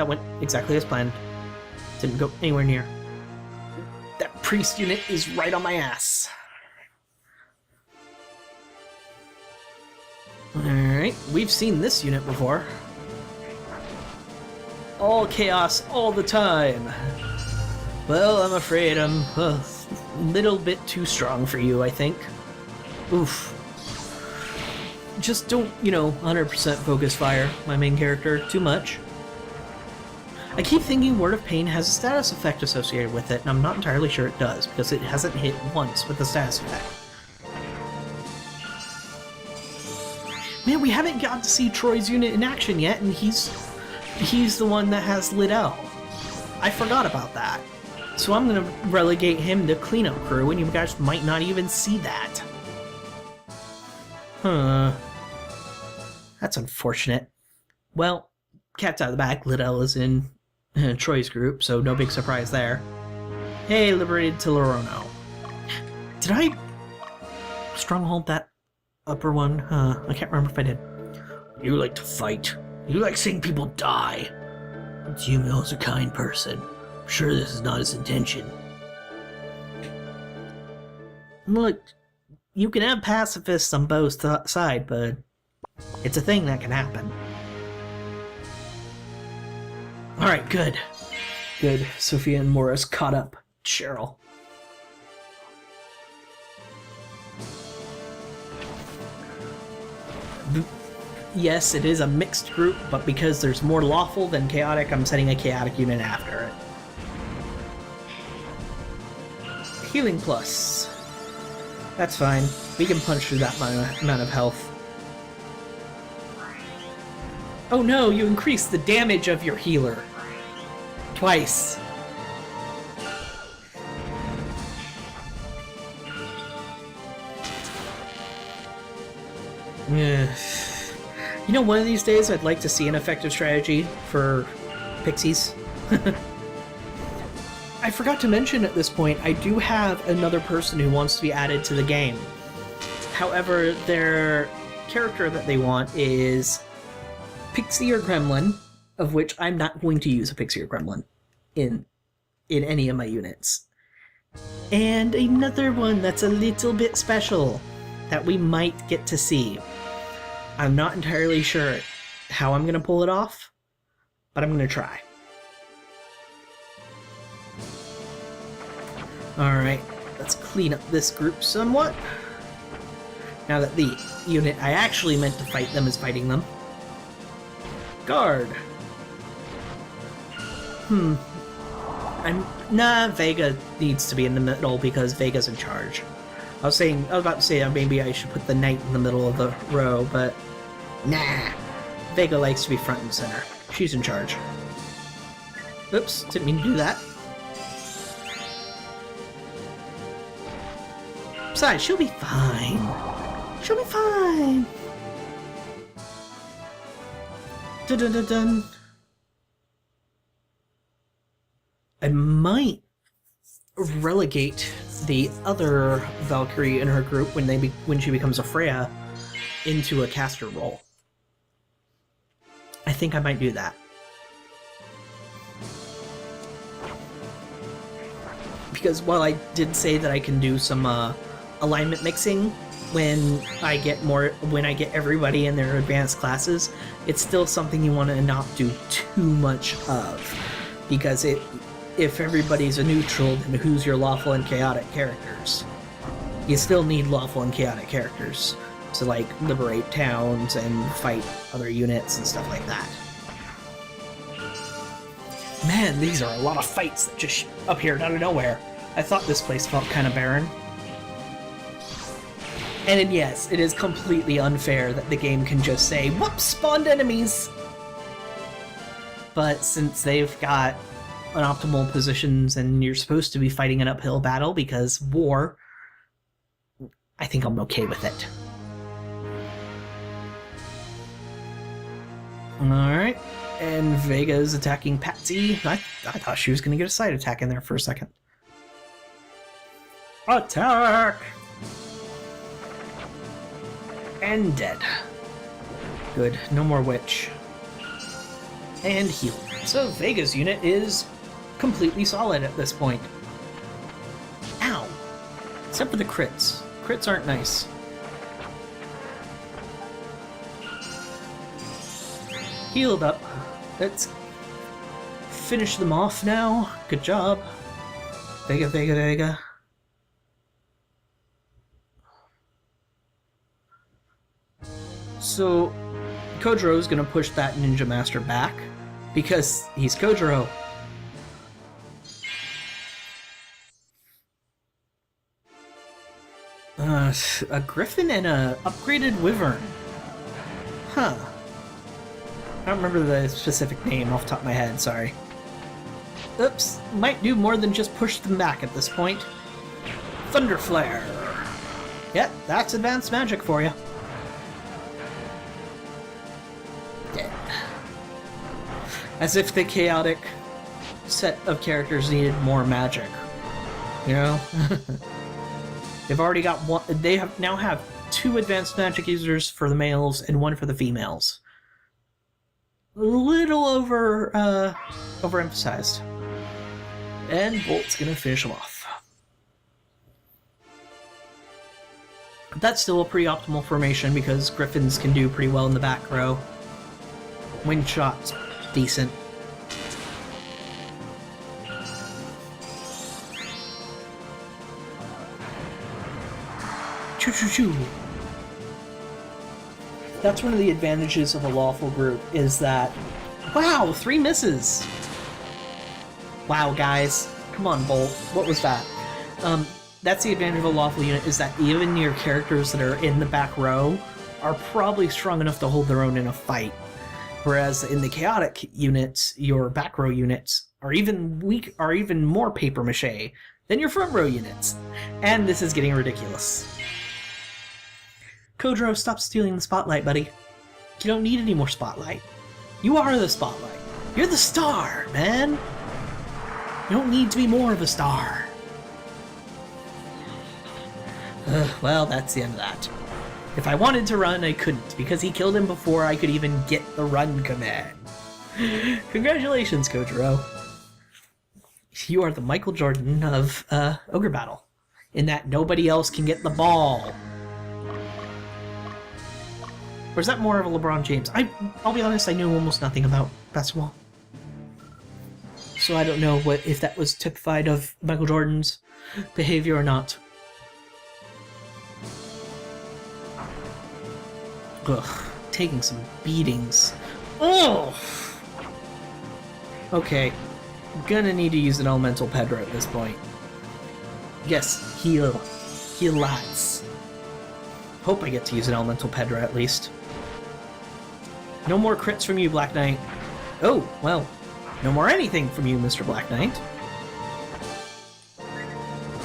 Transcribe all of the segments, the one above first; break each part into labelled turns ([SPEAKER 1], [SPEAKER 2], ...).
[SPEAKER 1] that went exactly as planned. Didn't go anywhere near. That priest unit is right on my ass. Alright, we've seen this unit before. All chaos all the time. Well, I'm afraid I'm a little bit too strong for you, I think. Oof. Just don't, 100% focus fire my main character too much. I keep thinking Word of Pain has a status effect associated with it, and I'm not entirely sure it does, because it hasn't hit once with the status effect. Man, we haven't got to see Troy's unit in action yet, and he's the one that has Liddell. I forgot about that. So I'm gonna relegate him to cleanup crew, and you guys might not even see that. Huh. That's unfortunate. Well, cat's out of the bag. Liddell is in Troy's group, so no big surprise there. Hey, liberated to Lorono. Did I stronghold that upper one? I can't remember if I did. You like to fight. You like seeing people die. Yumio's a kind person. I'm sure this is not his intention. Look, you can have pacifists on both sides, but it's a thing that can happen. Alright, good. Good. Sophia and Morris caught up. Cheryl. Yes, it is a mixed group, but because there's more lawful than chaotic, I'm setting a chaotic unit after it. Healing plus. That's fine. We can punch through that amount of health. Oh no, you increased the damage of your healer. Twice. You know, one of these days I'd like to see an effective strategy for pixies. I forgot to mention at this point, I do have another person who wants to be added to the game. However, their character that they want is Pixie or Gremlin, of which I'm not going to use a Pixie or Gremlin in any of my units. And another one that's a little bit special that we might get to see. I'm not entirely sure how I'm going to pull it off, but I'm going to try. Alright, let's clean up this group somewhat. Now that the unit I actually meant to fight them is fighting them. Guard. Nah, Vega needs to be in the middle because Vega's in charge. I was about to say that maybe I should put the knight in the middle of the row, but nah. Vega likes to be front and center. She's in charge. Oops, didn't mean to do that. Besides, she'll be fine. She'll be fine. Dun dun dun dun. I might relegate the other Valkyrie in her group when she becomes a Freya into a caster role. I think I might do that. Because while I did say that I can do some alignment mixing when I get everybody in their advanced classes, it's still something you want to not do too much of, because if everybody's a neutral, then who's your lawful and chaotic characters? You still need lawful and chaotic characters to like liberate towns and fight other units and stuff like that. Man, these are a lot of fights that just appeared out of nowhere. I thought this place felt kind of barren. And yes, it is completely unfair that the game can just say, whoops, spawned enemies! But since they've got optimal positions and you're supposed to be fighting an uphill battle because war, I think I'm okay with it. Alright, and Vega's attacking Patsy. I thought she was going to get a side attack in there for a second. Attack! And dead. Good, no more witch. and heal. So Vega's unit is completely solid at this point. Ow! Except for the crits. Crits aren't nice. Healed up. Let's finish them off now. Good job. Vega, Vega, Vega. So, Kojiro is going to push that Ninja Master back because he's Kojiro. A Griffin and a upgraded Wyvern. Huh. I don't remember the specific name off the top of my head, sorry. Oops, might do more than just push them back at this point. Thunder Flare. Yep, that's advanced magic for you. Dead. As if the chaotic set of characters needed more magic. You know? They've already got one. They now have 2 advanced magic users for the males and 1 for the females. A little overemphasized. And Bolt's gonna finish him off. That's still a pretty optimal formation because Griffins can do pretty well in the back row. Wind shot's decent. Choo choo choo. That's one of the advantages of a lawful group, is that... Wow, 3 misses! Wow, guys. Come on, Bolt. What was that? That's the advantage of a lawful unit, is that even your characters that are in the back row are probably strong enough to hold their own in a fight. Whereas in the chaotic units, your back row units are even more papier-mâché than your front row units. And this is getting ridiculous. Kojiro, stop stealing the spotlight, buddy. You don't need any more spotlight. You are the spotlight. You're the star, man. You don't need to be more of a star. Well, that's the end of that. If I wanted to run, I couldn't, because he killed him before I could even get the run command. Congratulations, Kojiro. You are the Michael Jordan of Ogre Battle, in that nobody else can get the ball. Or is that more of a LeBron James? I'll be honest, I knew almost nothing about basketball. So I don't know if that was typified of Michael Jordan's behavior or not. Ugh, taking some beatings. Ugh! Okay, gonna need to use an Elemental Pedro at this point. Yes, heal. Heal lots. Hope I get to use an Elemental Pedro at least. No more crits from you, Black Knight. Oh, well, no more anything from you, Mr. Black Knight.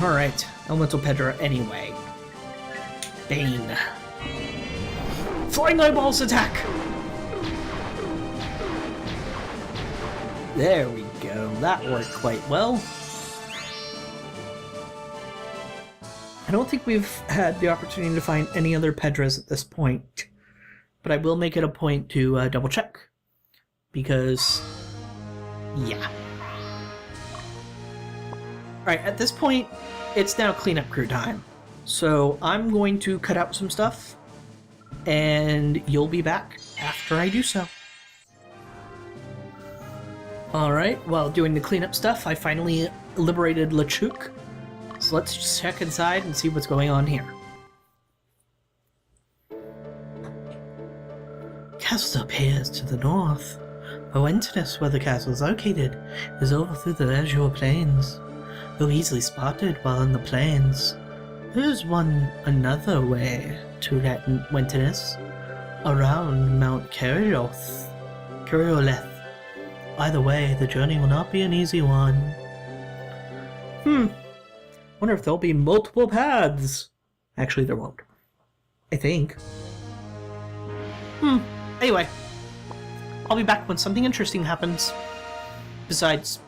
[SPEAKER 1] Alright, Elemental Pedro anyway. Bane. Flying Eyeballs attack! There we go, that worked quite well. I don't think we've had the opportunity to find any other Pedras at this point, but I will make it a point to double check, because, yeah. Alright, at this point, it's now cleanup crew time, so I'm going to cut out some stuff, and you'll be back after I do so. Alright, while doing the cleanup stuff, I finally liberated LeChuck. So let's just check inside and see what's going on here. Castle appears to the north. Oentinus, where the castle is located, is over through the azure plains. Though easily spotted while in the plains, there is another way to get Oentinus, around Mount Carioleth. Either way, the journey will not be an easy one. Wonder if there'll be multiple paths. Actually, there won't. I think. Anyway. I'll be back when something interesting happens. Besides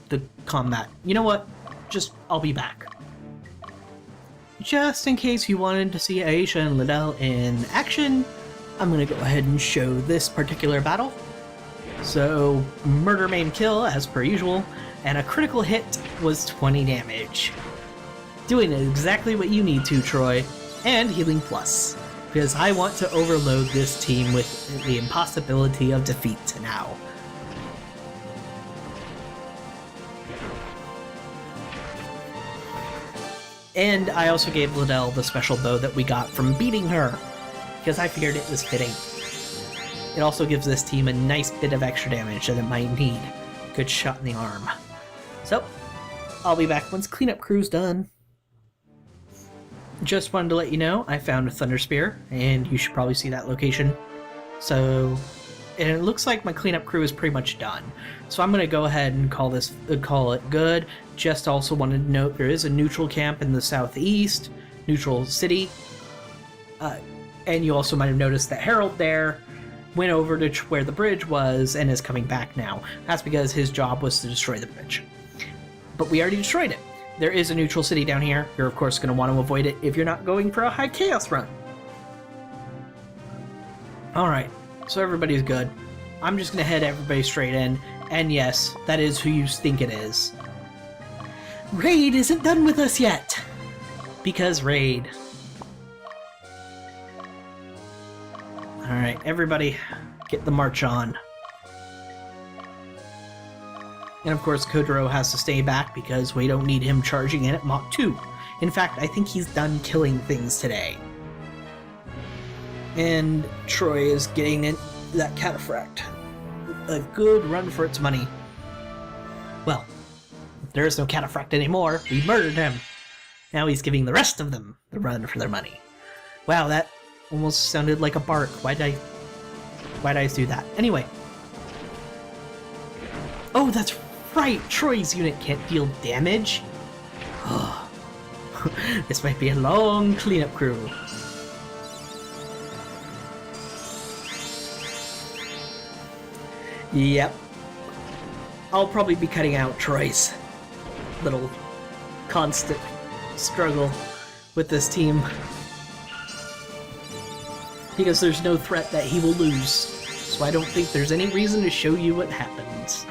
[SPEAKER 1] the combat. You know what? I'll be back. Just in case you wanted to see Aisha and Liddell in action, I'm gonna go ahead and show this particular battle. So, murder, maim, kill, as per usual, and a critical hit was 20 damage. Doing exactly what you need to, Troy, and healing plus, because I want to overload this team with the impossibility of defeat now. And I also gave Liddell the special bow that we got from beating her, because I figured it was fitting. It also gives this team a nice bit of extra damage that it might need. Good shot in the arm. So, I'll be back once cleanup crew's done. Just wanted to let you know, I found a Thunder Spear, and you should probably see that location. So, and it looks like my cleanup crew is pretty much done. So I'm going to go ahead and call it good. Just also wanted to note there is a neutral camp in the southeast, neutral city. And you also might have noticed that Harold there went over to where the bridge was and is coming back now. That's because his job was to destroy the bridge. But we already destroyed it. There is a neutral city down here. You're of course going to want to avoid it if you're not going for a high chaos run. Alright, so everybody's good. I'm just going to head everybody straight in. And yes, that is who you think it is. Rhade isn't done with us yet! Because Rhade. Alright, everybody, get the march on. And of course, Kodoro has to stay back because we don't need him charging in at Mach 2. In fact, I think he's done killing things today. And Troy is getting that cataphract. A good run for its money. Well, there is no cataphract anymore. We murdered him. Now he's giving the rest of them the run for their money. Wow, that almost sounded like a bark. Why'd I do that? Anyway. Oh, that's right! Troy's unit can't deal damage? This might be a long cleanup crew. Yep. I'll probably be cutting out Troy's little constant struggle with this team. Because there's no threat that he will lose. So I don't think there's any reason to show you what happens.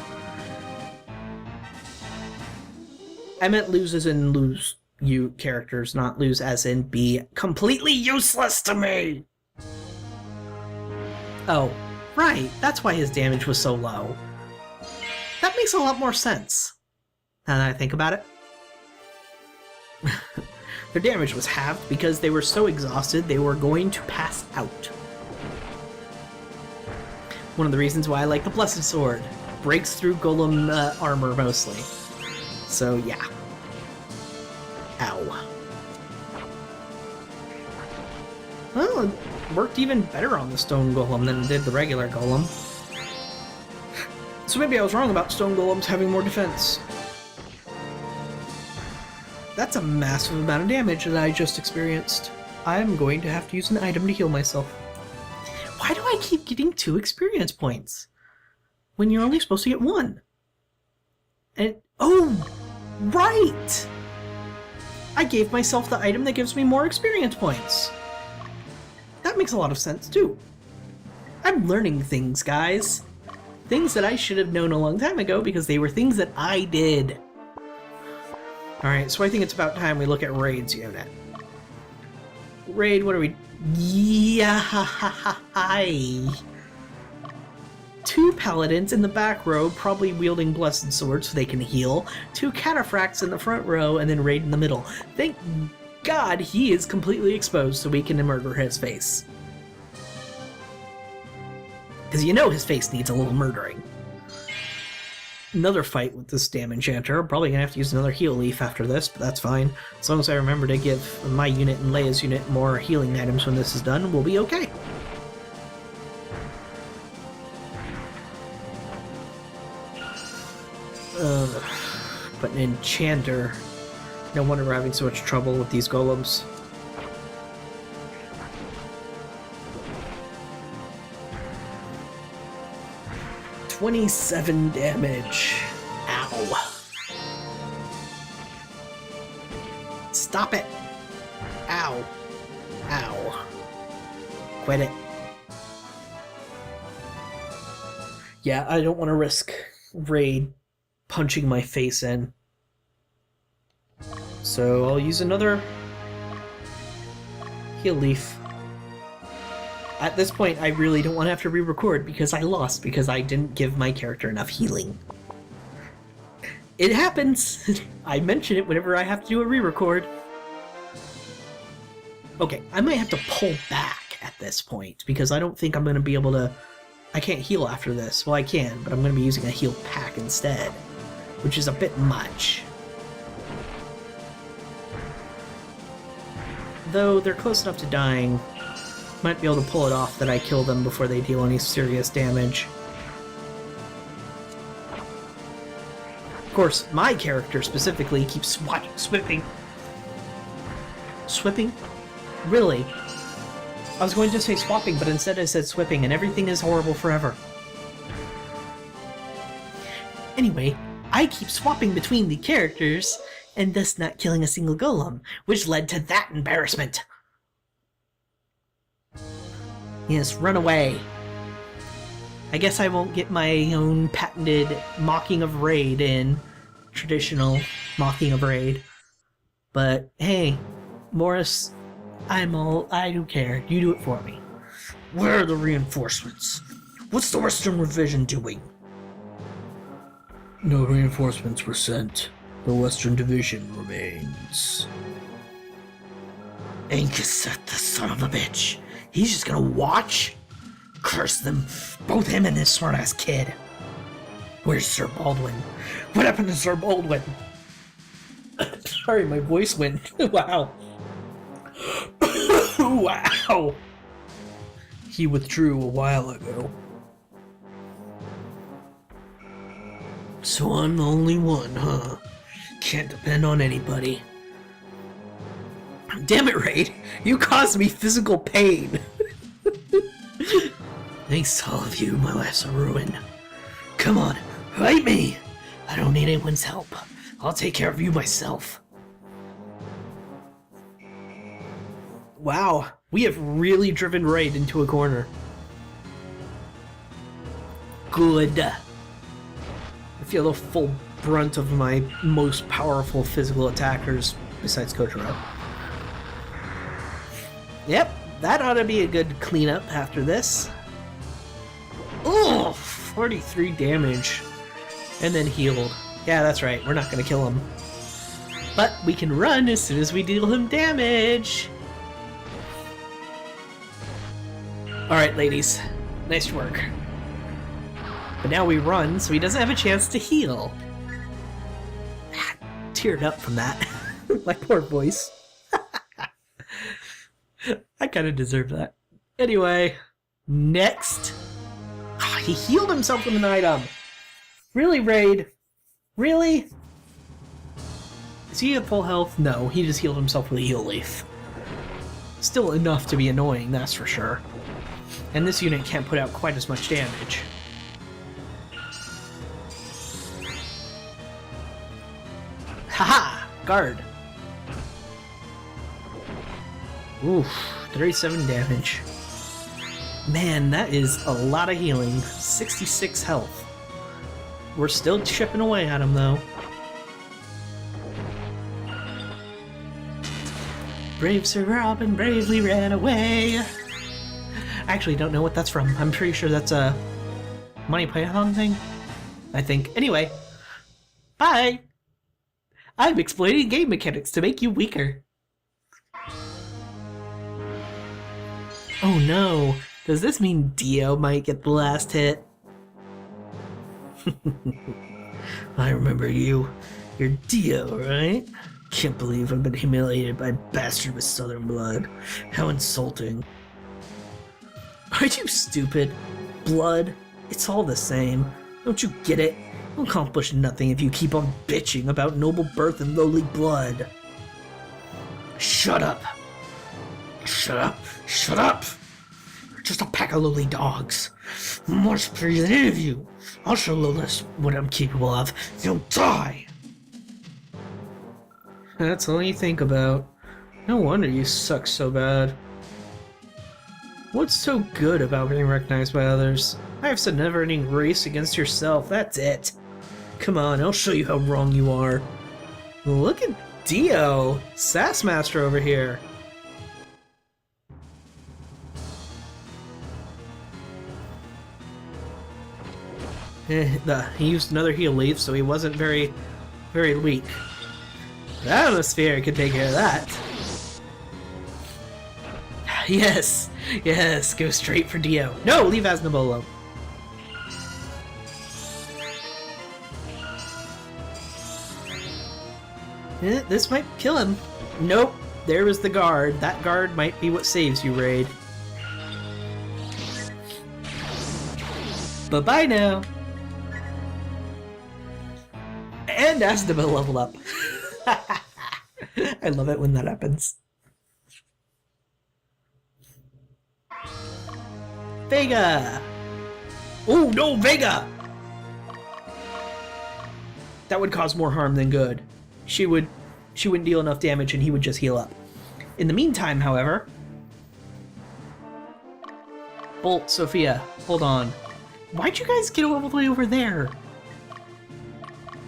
[SPEAKER 1] I meant lose as in lose you characters, not lose as in be completely useless to me! Oh, right, that's why his damage was so low. That makes a lot more sense, now that I think about it. Their damage was halved because they were so exhausted they were going to pass out. One of the reasons why I like the Blessed Sword. Breaks through golem armor mostly. So yeah. Ow. Well, it worked even better on the stone golem than it did the regular golem. So maybe I was wrong about stone golems having more defense. That's a massive amount of damage that I just experienced. I'm going to have to use an item to heal myself. Why do I keep getting 2 experience points? When you're only supposed to get 1? And oh, right! I gave myself the item that gives me more experience points. That makes a lot of sense too. I'm learning things, guys. Things that I should have known a long time ago because they were things that I did. Alright, so I think it's about time we look at Rhade's unit. Rhade, what are we... Yeah, hi. 2 paladins in the back row, probably wielding blessed swords so they can heal. 2 cataphracts in the front row, and then Rhade in the middle. Thank God he is completely exposed so we can murder his face. Because you know his face needs a little murdering. Another fight with this damn enchanter. I'm probably going to have to use another heal leaf after this, but that's fine. As long as I remember to give my unit and Leia's unit more healing items when this is done, we'll be okay. But an enchanter. No wonder we're having so much trouble with these golems. $27 damage. Ow. Stop it. Ow. Ow. Quit it. Yeah, I don't want to risk Rhade punching my face in. So I'll use another heal leaf. At this point, I really don't want to have to re-record because I lost because I didn't give my character enough healing. It happens! I mention it whenever I have to do a re-record. Okay, I might have to pull back at this point because I don't think I'm going to be able to... I can't heal after this. Well, I can, but I'm going to be using a heal pack instead, which is a bit much. Though they're close enough to dying, might be able to pull it off that I kill them before they deal any serious damage. Of course, my character specifically keeps swipping. Swipping? Really? I was going to say swapping, but instead I said swipping, and everything is horrible forever. Anyway, I keep swapping between the characters, and thus not killing a single golem, which led to that embarrassment. Yes, run away. I guess I won't get my own patented mocking of Rhade in traditional mocking of Rhade. But hey, Morris, I don't care. You do it for me. Where are the reinforcements? What's the Western Division doing? No reinforcements were sent. The Western Division remains. Angus, the son of a bitch. He's just gonna watch? Curse them. Both him and this smartass kid. Where's Sir Baldwin? What happened to Sir Baldwin? Sorry, my voice went. Wow. Wow. He withdrew a while ago. So I'm the only one, huh? Can't depend on anybody. Damn it, Rhade! You caused me physical pain! Thanks to all of you, my life's a ruin. Come on, fight me! I don't need anyone's help. I'll take care of you myself. Wow, we have really driven Rhade into a corner. Good. I feel the full brunt of my most powerful physical attackers, besides Kotaro. Yep, that ought to be a good cleanup after this. Oh, 43 damage. And then healed. Yeah, that's right, we're not going to kill him. But we can run as soon as we deal him damage. Alright, ladies. Nice work. But now we run, so he doesn't have a chance to heal. Teared up from that. My poor voice. I kind of deserve that. Anyway, next. Oh, he healed himself with an item. Really, Rhade? Really? Is he at full health? No, he just healed himself with a heal leaf. Still enough to be annoying, that's for sure. And this unit can't put out quite as much damage. Haha! Guard! Oof, 37 damage. Man, that is a lot of healing. 66 health. We're still chipping away at him, though. Brave Sir Robin bravely ran away. I actually don't know what that's from. I'm pretty sure that's a Monty Python thing. I think. Anyway, bye! I'm exploiting game mechanics to make you weaker. Oh no, does this mean Dio might get the last hit? I remember you. You're Dio, right? Can't believe I've been humiliated by a bastard with southern blood. How insulting. Are you stupid? Blood? It's all the same. Don't you get it? You'll accomplish nothing if you keep on bitching about noble birth and lowly blood. Shut up. Shut up. Shut up! You're just a pack of lowly dogs. I'm more superior than any of you. I'll show Lodis what I'm capable of. You'll die! That's all you think about. No wonder you suck so bad. What's so good about being recognized by others? I have said never-ending race against yourself, that's it. Come on, I'll show you how wrong you are. Look at Dio, Sass Master over here. He used another heal leaf, so he wasn't very weak. The atmosphere could take care of that. Yes, yes, go straight for Dio. No, leave Asnabolo. This might kill him. Nope, there was the guard. That guard might be what saves you, Rhade. Bye-bye now. And Asnabolo leveled up. I love it when that happens. Vega! Oh no, Vega! That would cause more harm than good. She wouldn't deal enough damage and he would just heal up. In the meantime, however... Bolt, Sophia, hold on. Why'd you guys get all the way over there?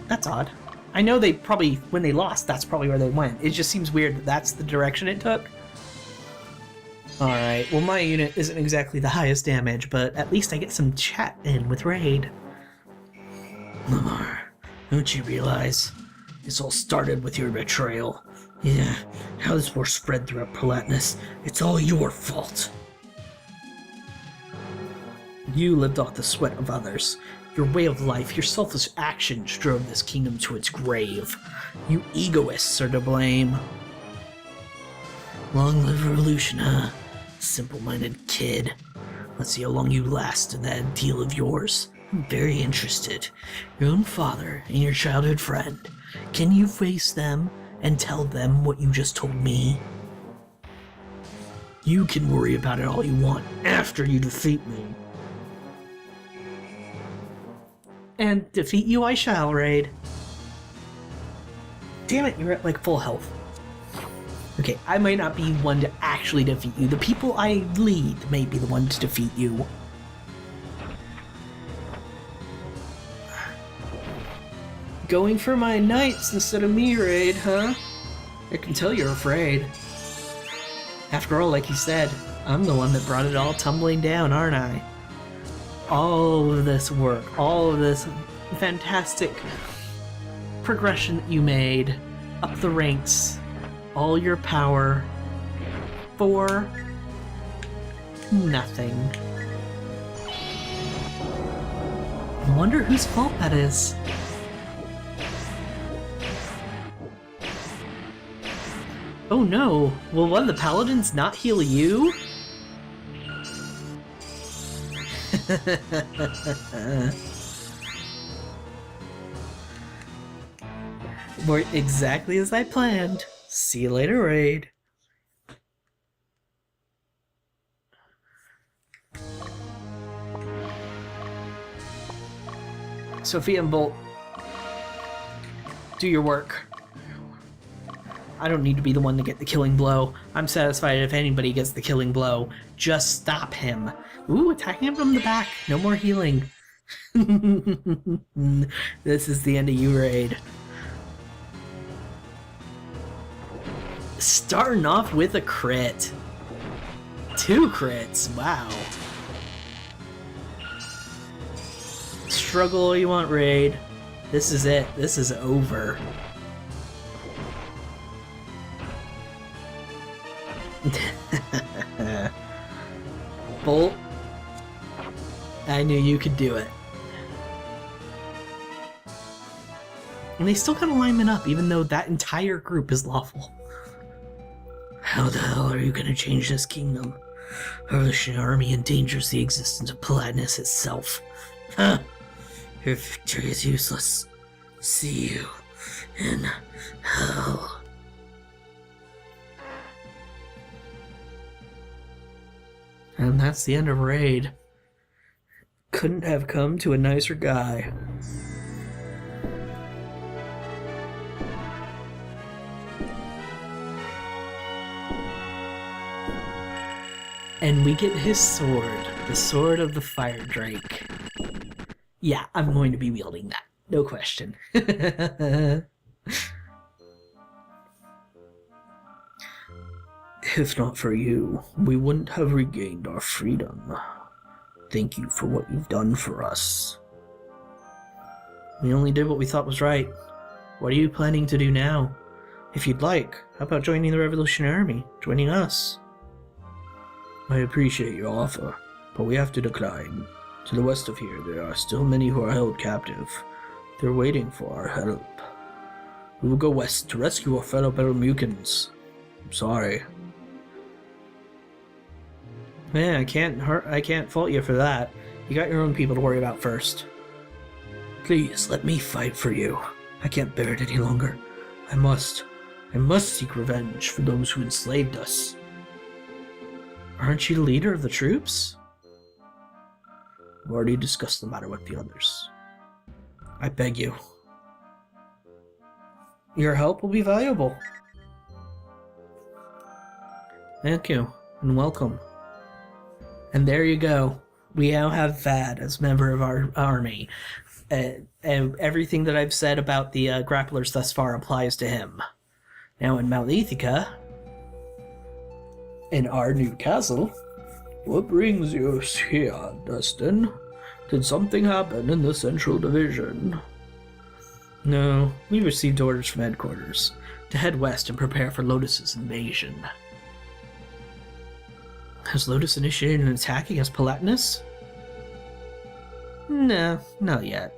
[SPEAKER 1] That's odd. I know they probably, when they lost, that's probably where they went. It just seems weird that that's the direction it took. Alright, well my unit isn't exactly the highest damage, but at least I get some chat in with Rhade. Lamar, don't you realize? This all started with your betrayal. Yeah, how this war spread throughout Palatnus, it's all your fault. You lived off the sweat of others. Your way of life, your selfish actions drove this kingdom to its grave. You egoists are to blame. Long live revolution, huh? Simple-minded kid. Let's see how long you last in that deal of yours. I'm very interested. Your own father and your childhood friend. Can you face them and tell them what you just told me? You can worry about it all you want after you defeat me. And defeat you I shall, Rhade. Damn it, you're at like full health. Okay, I might not be one to actually defeat you. The people I lead may be the one to defeat you. Going for my knights instead of me, Rhade, huh? I can tell you're afraid. After all, like you said, I'm the one that brought it all tumbling down, aren't I? All of this work, all of this fantastic progression that you made up the ranks, all your power for nothing. I wonder whose fault that is. Oh no, will one of the paladins not heal you? Worked exactly as I planned. See you later, Rhade. Sophia and Bolt, do your work. I don't need to be the one to get the killing blow. I'm satisfied if anybody gets the killing blow. Just stop him. Ooh, attacking him from the back. No more healing. This is the end of you, Rhade. Starting off with a crit. 2 crits, wow. Struggle all you want, Rhade. This is it. This is over. Bolt, I knew you could do it. And they still got alignment up, even though that entire group is lawful. How the hell are you gonna change this kingdom? A revolutionary army endangers the existence of Palatnus itself. Huh? Your victory is useless. See you in hell. And that's the end of Rhade. Couldn't have come to a nicer guy. And we get his sword, the Sword of the Fire Drake. Yeah, I'm going to be wielding that. No question. If not for you, we wouldn't have regained our freedom. Thank you for what you've done for us. We only did what we thought was right. What are you planning to do now? If you'd like, how about joining the Revolutionary Army? Joining us? I appreciate your offer, but we have to decline. To the west of here, there are still many who are held captive. They're waiting for our help. We will go west to rescue our fellow Belmukins. I'm sorry. Man, I can't fault you for that. You got your own people to worry about first. Please, let me fight for you. I can't bear it any longer. I must seek revenge for those who enslaved us. Aren't you the leader of the troops? I've already discussed the matter with the others. I beg you. Your help will be valuable. Thank you, and welcome. And there you go. We now have Rhade as member of our army. And everything that I've said about the grapplers thus far applies to him. Now in Mount Ithaca, in our new castle. What brings you here, Dustin? Did something happen in the Central Division? No, we received orders from headquarters to head west and prepare for Lodis's invasion. Has Lodis initiated an attack against Palatinus? No, not yet.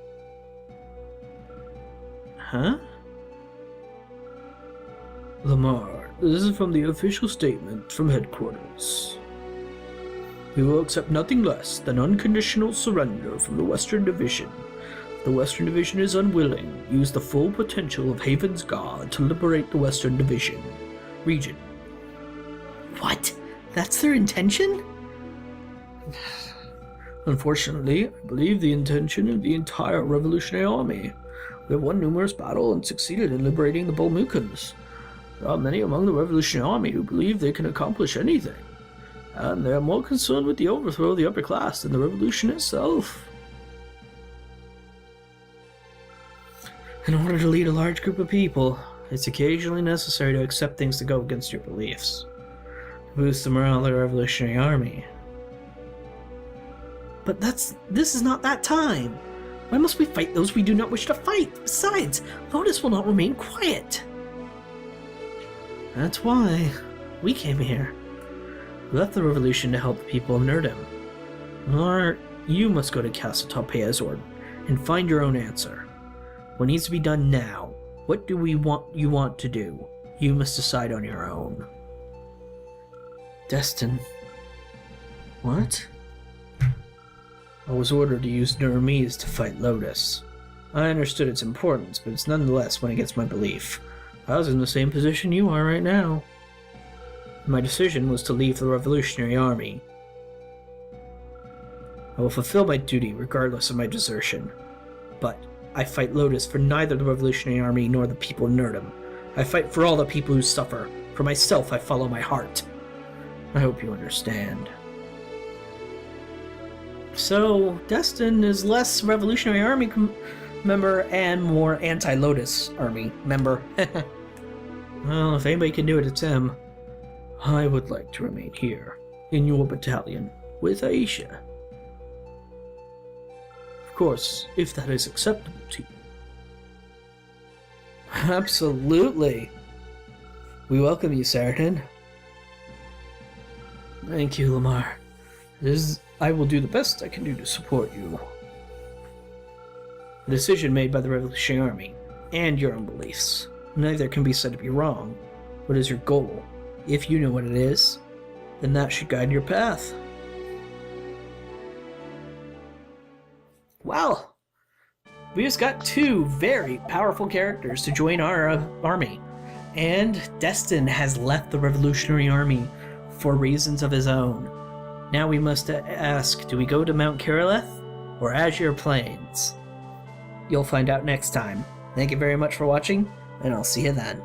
[SPEAKER 1] Huh? Lamar, this is from the official statement from headquarters. We will accept nothing less than unconditional surrender from the Western Division. If the Western Division is unwilling, use the full potential of Haven's God to liberate the Western Division region. What? That's their intention? Unfortunately, I believe the intention of the entire Revolutionary Army. We have won numerous battles and succeeded in liberating the Belmukins. There are many among the Revolutionary Army who believe they can accomplish anything, and they are more concerned with the overthrow of the upper class than the revolution itself. In order to lead a large group of people, it's occasionally necessary to accept things that go against your beliefs, to boost the morale of the Revolutionary Army. But this is not that time. Why must we fight those we do not wish to fight? Besides, Lodis will not remain quiet. That's why we came here. We left the revolution to help the people of Nirdam. Or you must go to Castle Talpeazor and find your own answer. What needs to be done now? What do you want to do? You must decide on your own. Destin. What? I was ordered to use Nirdamese to fight Lodis. I understood its importance, but it's nonetheless went against my belief. I was in the same position you are right now. My decision was to leave the Revolutionary Army. I will fulfill my duty regardless of my desertion. But I fight Lodis for neither the Revolutionary Army nor the people of Nirdam. I fight for all the people who suffer. For myself, I follow my heart. I hope you understand. So, Destin is less Revolutionary Army member and more anti-Lodis Army member. Well, if anybody can do it, it's him. I would like to remain here, in your battalion, with Aisha. Of course, if that is acceptable to you. Absolutely. We welcome you, Saratin. Thank you, Lamar. I will do the best I can do to support you. A decision made by the Revolutionary Army, and your own beliefs. Neither can be said to be wrong. What is your goal? If you know what it is, then that should guide your path. Well, we just got two very powerful characters to join our army. And Destin has left the Revolutionary Army for reasons of his own. Now we must ask, do we go to Mount Kirilleth or Azure Plains? You'll find out next time. Thank you very much for watching, and I'll see you then.